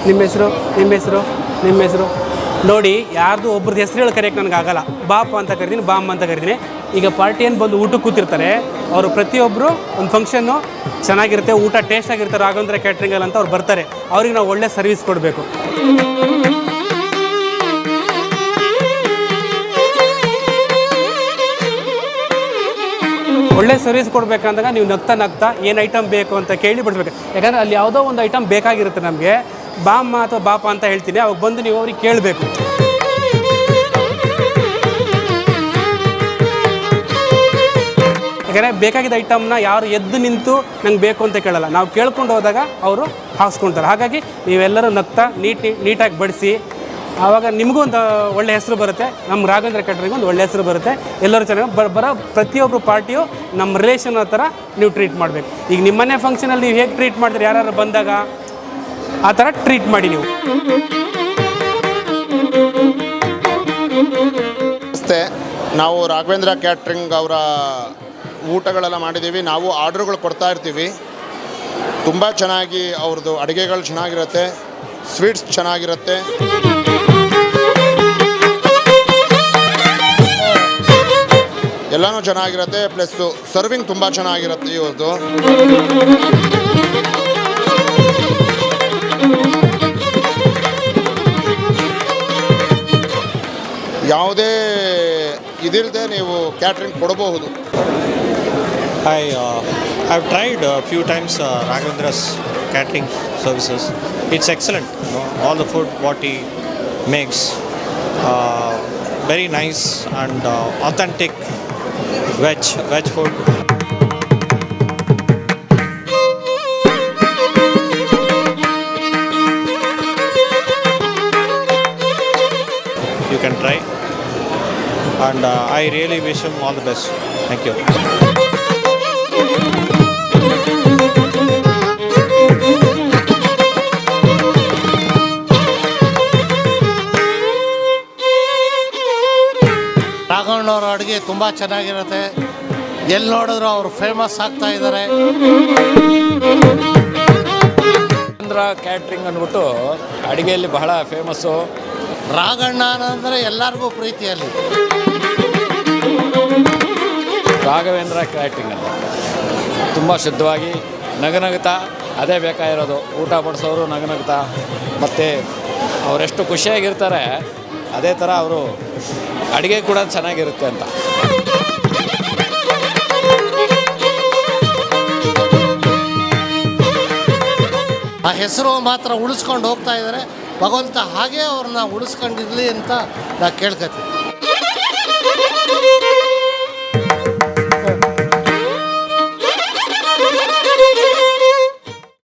ನಿಮ್ಮ ಹೆಸರು ನಿಮ್ಮ ಹೆಸರು ನಿಮ್ಮ ಹೆಸರು ನೋಡಿ, ಯಾರ್ದು ಒಬ್ರದ್ದು ಹೆಸರುಗಳು ಕರೆಯೋಕ್ಕೆ ನನಗಾಗಲ್ಲ. ಬಾಪ ಅಂತ ಕರಿತೀನಿ, ಬಾಮ್ಮ ಅಂತ ಕರಿತೀನಿ. ಈಗ ಪಾರ್ಟಿಯನ್ನು ಬಂದು ಊಟಕ್ಕೆ ಕೂತಿರ್ತಾರೆ, ಅವರು ಪ್ರತಿಯೊಬ್ಬರು ಒಂದು ಫಂಕ್ಷನ್ನು ಚೆನ್ನಾಗಿರುತ್ತೆ, ಊಟ ಟೇಸ್ಟ್ ಆಗಿರ್ತಾರೆ ರಾಘವೇಂದ್ರ ಕ್ಯಾಟ್ರಿಂಗಲ್ಲಿ ಅಂತ ಅವ್ರು ಬರ್ತಾರೆ. ಅವ್ರಿಗೆ ನಾವು ಒಳ್ಳೆ ಸರ್ವಿಸ್ ಕೊಡಬೇಕು. ಒಳ್ಳೆ ಸರ್ವಿಸ್ ಕೊಡಬೇಕಂದಾಗ ನೀವು ನಗ್ತಾ ಏನು ಐಟಮ್ ಬೇಕು ಅಂತ ಕೇಳಿ ಬಿಡ್ಬೇಕು. ಯಾಕಂದರೆ ಅಲ್ಲಿ ಯಾವುದೋ ಒಂದು ಐಟಮ್ ಬೇಕಾಗಿರುತ್ತೆ ನಮಗೆ. ಬಾಮ್ಮ ಅಥವಾ ಬಾಪ ಅಂತ ಹೇಳ್ತೀನಿ, ಅವಾಗ ಬಂದು ನೀವು ಅವ್ರಿಗೆ ಕೇಳಬೇಕು. ಯಾಕಂದರೆ ಬೇಕಾಗಿದ್ದ ಐಟಮ್ನ ಯಾರು ಎದ್ದು ನಿಂತು ನಂಗೆ ಬೇಕು ಅಂತ ಕೇಳಲ್ಲ, ನಾವು ಕೇಳ್ಕೊಂಡು ಹೋದಾಗ ಅವರು ಹಾಕ್ಸ್ಕೊಳ್ತಾರೆ. ಹಾಗಾಗಿ ನೀವೆಲ್ಲರೂ ನಗ್ತಾ ನೀಟಾಗಿ ಬಡಿಸಿ, ಆವಾಗ ನಿಮಗೂ ಒಂದು ಒಳ್ಳೆ ಹೆಸರು ಬರುತ್ತೆ, ನಮ್ಮ ರಾಘವೇಂದ್ರ ಕ್ಯಾಟ್ರಿಂಗ್ ಒಂದು ಒಳ್ಳೆ ಹೆಸರು ಬರುತ್ತೆ. ಎಲ್ಲರೂ ಚೆನ್ನಾಗಿ ಬರೋ ಪ್ರತಿಯೊಬ್ಬರು ಪಾರ್ಟಿಯು ನಮ್ಮ ರಿಲೇಷನ್ ಥರ ನೀವು ಟ್ರೀಟ್ ಮಾಡಬೇಕು. ಈಗ ನಿಮ್ಮ ಮನೆ ಫಂಕ್ಷನಲ್ಲಿ ನೀವು ಹೇಗೆ ಟ್ರೀಟ್ ಮಾಡ್ತೀರಿ, ಯಾರು ಬಂದಾಗ ಆ ಥರ ಟ್ರೀಟ್ ಮಾಡಿ ನೀವು. ನಮಸ್ತೆ, ನಾವು ರಾಘವೇಂದ್ರ ಕ್ಯಾಟ್ರಿಂಗ್ ಅವರ ಊಟಗಳೆಲ್ಲ ಮಾಡಿದ್ದೀವಿ. ನಾವು ಆರ್ಡ್ರುಗಳು ಕೊಡ್ತಾ ಇರ್ತೀವಿ. ತುಂಬ ಚೆನ್ನಾಗಿ ಅವ್ರದ್ದು ಅಡುಗೆಗಳು ಚೆನ್ನಾಗಿರುತ್ತೆ, ಸ್ವೀಟ್ಸ್ ಚೆನ್ನಾಗಿರುತ್ತೆ. ಎಲ್ಲನೂ ಚೆನ್ನಾಗಿರುತ್ತೆ, ಪ್ಲಸ್ಸು ಸರ್ವಿಂಗ್ ತುಂಬ ಚೆನ್ನಾಗಿರುತ್ತೆ ಇವ್ರದ್ದು. ಯಾವುದೇ ಇದಿಲ್ಲದೆ ನೀವು ಕ್ಯಾಟ್ರಿಂಗ್ ಕೊಡಬಹುದು. I've tried a few times Raghavendra's catering services. It's excellent. All the food what he makes, very nice and authentic veg food. You can try, and I really wish him all the best. Thank you. ರಾಘವಣ್ಣವ್ರ ಅಡುಗೆ ತುಂಬ ಚೆನ್ನಾಗಿರುತ್ತೆ. ಎಲ್ಲಿ ನೋಡಿದ್ರು ಅವರು famous ಆಗ್ತಾ ಇದ್ದಾರೆ. Raghavendra catering ಅಂದ್ಬಿಟ್ಟು ಅಡುಗೆಯಲ್ಲಿ ಬಹಳ ಫೇಮಸ್ಸು. ರಾಘಣ್ಣ ಅಂದರೆ ಎಲ್ಲರಿಗೂ ಪ್ರೀತಿಯಲ್ಲಿ. ರಾಘವೇಂದ್ರ ಕ್ಯಾಟ್ರಿಂಗ್ ಅಂತ ತುಂಬ ಶುದ್ಧವಾಗಿ ನಗನಗ್ತಾ ಅದೇ ಬೇಕಾಗಿರೋದು. ಊಟ ಬಡಿಸೋರು ನಗನಗ್ತಾ, ಮತ್ತು ಅವರೆಷ್ಟು ಖುಷಿಯಾಗಿರ್ತಾರೆ ಅದೇ ಥರ ಅವರು ಅಡುಗೆ ಕೂಡ ಚೆನ್ನಾಗಿರುತ್ತೆ ಅಂತ. ಆ ಹೆಸರು ಮಾತ್ರ ಉಳಿಸ್ಕೊಂಡು ಹೋಗ್ತಾ ಇದ್ದಾರೆ. ಭಗವಂತ ಹಾಗೇ ಅವ್ರನ್ನ ಉಳಿಸ್ಕೊಂಡಿರಲಿ ಅಂತ ನಾನು ಕೇಳ್ಕೊತೀನಿ.